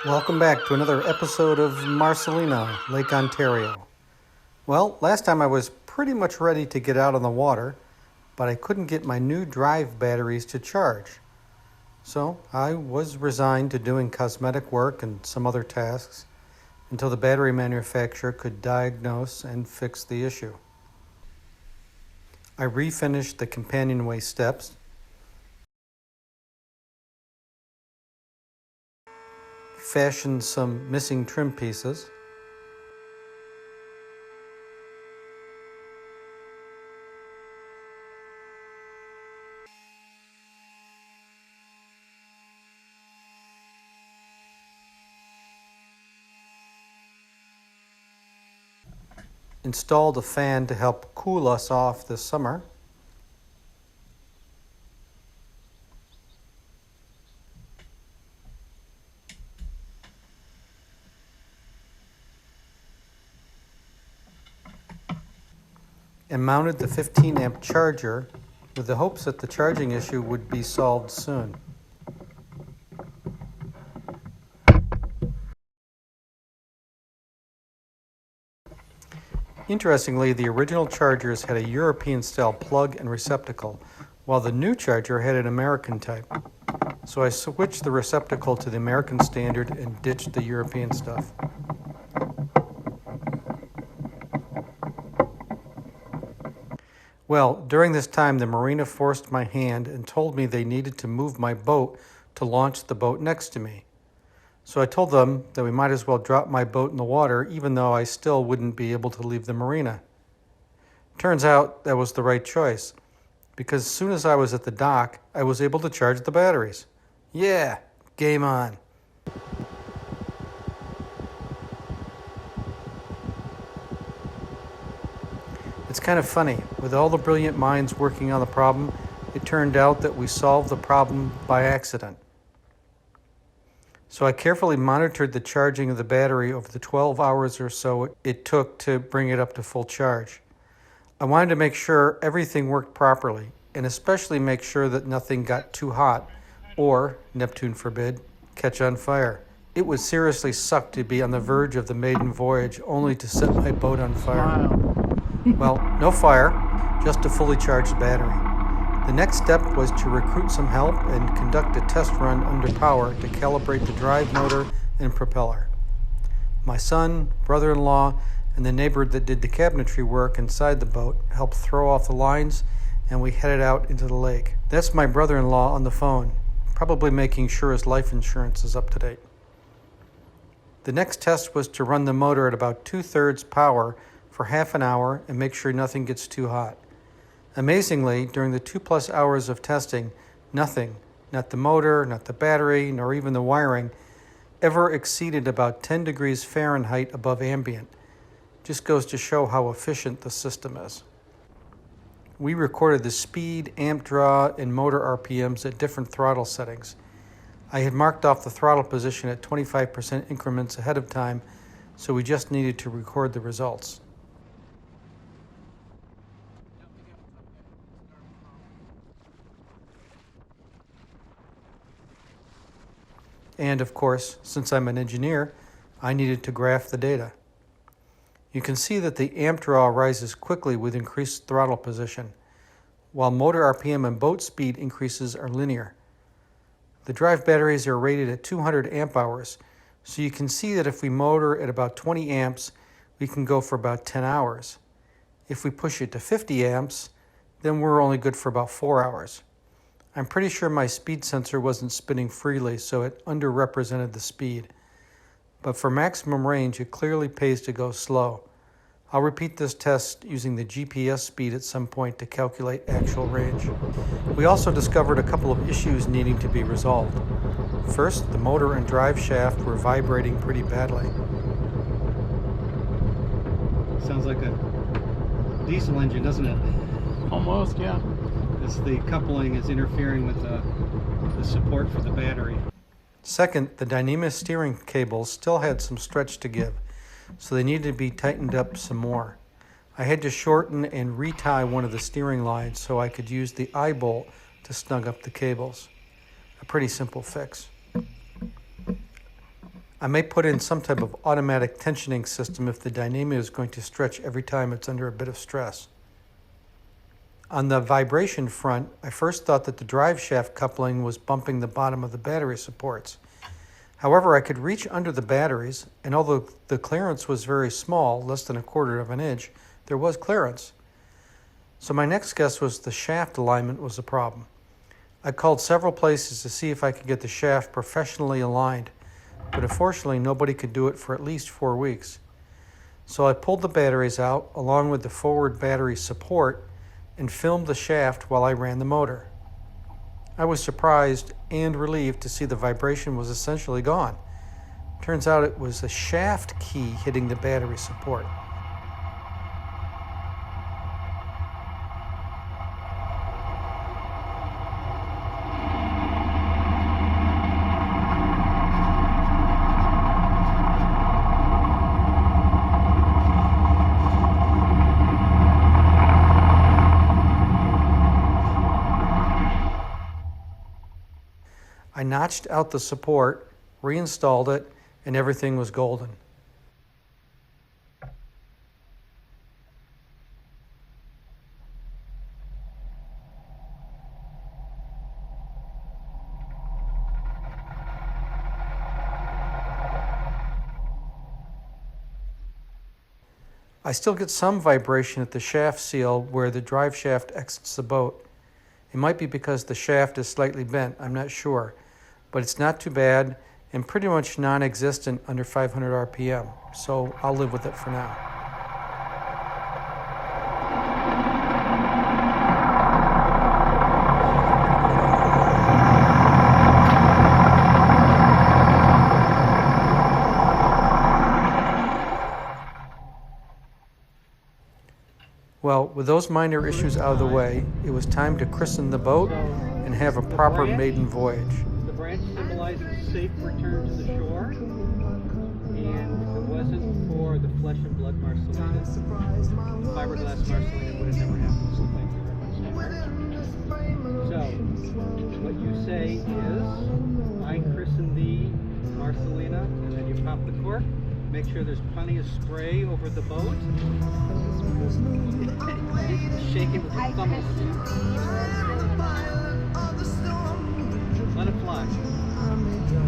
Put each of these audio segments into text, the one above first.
Welcome back to another episode of Marcelina, Lake Ontario. Well, last time I was pretty much ready to get out on the water, but I couldn't get my new drive batteries to charge. So I was resigned to doing cosmetic work and some other tasks until the battery manufacturer could diagnose and fix the issue. I refinished the companionway steps, fashioned some missing trim pieces, installed a fan to help cool us off this summer, and mounted the 15 amp charger with the hopes that the charging issue would be solved soon. Interestingly, the original chargers had a European-style plug and receptacle, while the new charger had an American type. So I switched the receptacle to the American standard and ditched the European stuff. Well, during this time, the marina forced my hand and told me they needed to move my boat to launch the boat next to me. So I told them that we might as well drop my boat in the water, even though I still wouldn't be able to leave the marina. Turns out that was the right choice, because as soon as I was at the dock, I was able to charge the batteries. Yeah, game on. It's kind of funny, with all the brilliant minds working on the problem, it turned out that we solved the problem by accident. So I carefully monitored the charging of the battery over the 12 hours or so it took to bring it up to full charge. I wanted to make sure everything worked properly, and especially make sure that nothing got too hot or, Neptune forbid, catch on fire. It would seriously suck to be on the verge of the Maiden voyage only to set my boat on fire. Well, no fire, just a fully charged battery. The next step was to recruit some help and conduct a test run under power to calibrate the drive motor and propeller. My son, brother-in-law, and the neighbor that did the cabinetry work inside the boat helped throw off the lines, and we headed out into the lake. That's my brother-in-law on the phone, probably making sure his life insurance is up to date. The next test was to run the motor at about 2/3 power for half an hour and make sure nothing gets too hot. Amazingly, during the 2+ hours of testing, nothing, not the motor, not the battery, nor even the wiring, ever exceeded about 10 degrees Fahrenheit above ambient. Just goes to show how efficient the system is. We recorded the speed, amp draw, and motor RPMs at different throttle settings. I had marked off the throttle position at 25% increments ahead of time, so we just needed to record the results. And of course, since I'm an engineer, I needed to graph the data. You can see that the amp draw rises quickly with increased throttle position, while motor RPM and boat speed increases are linear. The drive batteries are rated at 200 amp hours, so you can see that if we motor at about 20 amps, we can go for about 10 hours. If we push it to 50 amps, then we're only good for about 4 hours. I'm pretty sure my speed sensor wasn't spinning freely, so it underrepresented the speed. But for maximum range, it clearly pays to go slow. I'll repeat this test using the GPS speed at some point to calculate actual range. We also discovered a couple of issues needing to be resolved. First, the motor and drive shaft were vibrating pretty badly. Sounds like a diesel engine, doesn't it? Almost, yeah. As the coupling is interfering with the support for the battery. Second, the Dyneema steering cables still had some stretch to give, so they needed to be tightened up some more. I had to shorten and retie one of the steering lines so I could use the eye bolt to snug up the cables. A pretty simple fix. I may put in some type of automatic tensioning system if the dynamo is going to stretch every time it's under a bit of stress. On the vibration front, I first thought that the drive shaft coupling was bumping the bottom of the battery supports. However, I could reach under the batteries, and although the clearance was very small, less than 1/4 of an inch, there was clearance. So my next guess was the shaft alignment was a problem. I called several places to see if I could get the shaft professionally aligned, but unfortunately nobody could do it for at least 4 weeks. So I pulled the batteries out along with the forward battery support and filmed the shaft while I ran the motor. I was surprised and relieved to see the vibration was essentially gone. Turns out it was a shaft key hitting the battery support. I notched out the support, reinstalled it, and everything was golden. I still get some vibration at the shaft seal where the drive shaft exits the boat. It might be because the shaft is slightly bent, I'm not sure, but it's not too bad and pretty much non-existent under 500 RPM, so I'll live with it for now. Well, with those minor issues out of the way, it was time to christen the boat and have a proper maiden voyage. The branch symbolizing safe return to the shore, and if it wasn't for the flesh and blood Marcelina, fiberglass Marcelina would have never happened, so thank you very much. So, what you say is, I christen thee Marcelina, and then you pop the cork. Make sure there's plenty of spray over the boat. Shake it with your thumb. Let it fly. There we go.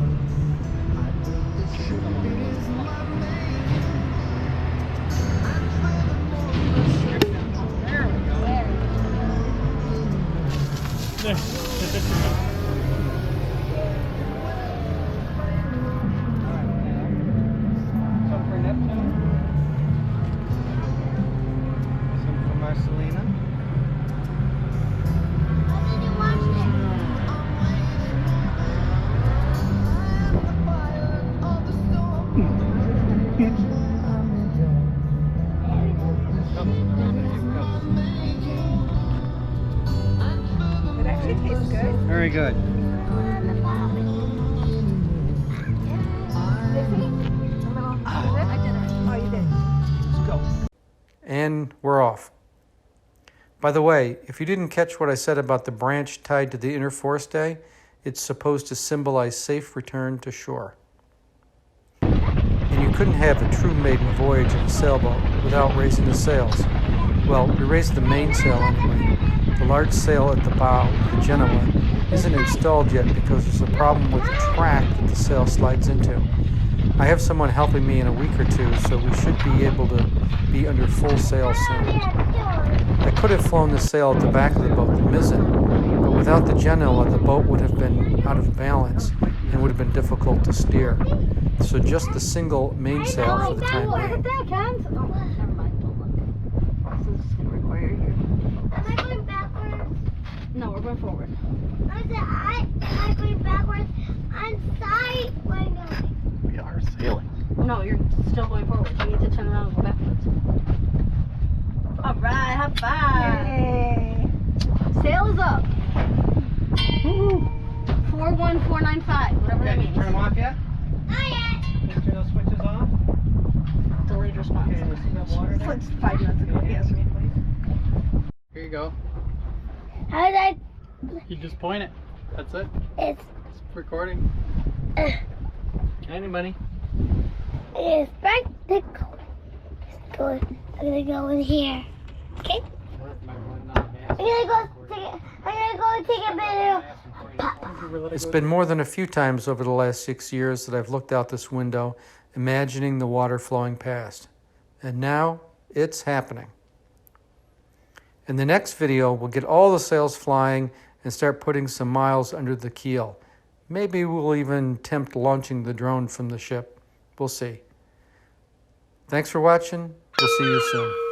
Marcelina. How did you watch It actually tastes good. Very good. Oh, you did. Let's go. And we're off. By the way, if you didn't catch what I said about the branch tied to the inner forestay, it's supposed to symbolize safe return to shore. And you couldn't have a true maiden voyage of a sailboat without raising the sails. Well, we raised the mainsail anyway. The large sail at the bow, the Genoa, isn't installed yet because there's a problem with the track that the sail slides into. I have someone helping me in a week or two, so we should be able to be under full sail soon. I could have flown the sail at the back of the boat, the mizzen, but without the Genoa, the boat would have been out of balance and would have been difficult to steer. So just the single mainsail for the time being. No, we're going forward. I'm going backwards. I'm sideways. We are sailing. No, you're still going forward. You need to turn around and go backwards. All right, have fun. Yay. Sail is up. 41495, whatever that means. Turn them off yet? Not yet. Can you turn those switches off? Delayed response. Okay, let's see that water there. It's 5 minutes ago, yes. Here you go. How did I? You just point it. That's it. It's. It's recording. Any money. It's practical. Good. I'm gonna go in here. Okay? I'm gonna go take a video. It's been more than a few times over the last 6 years that I've looked out this window, imagining the water flowing past. And now it's happening. In the next video, we'll get all the sails flying and start putting some miles under the keel. Maybe we'll even attempt launching the drone from the ship. We'll see. Thanks for watching. We'll see you soon.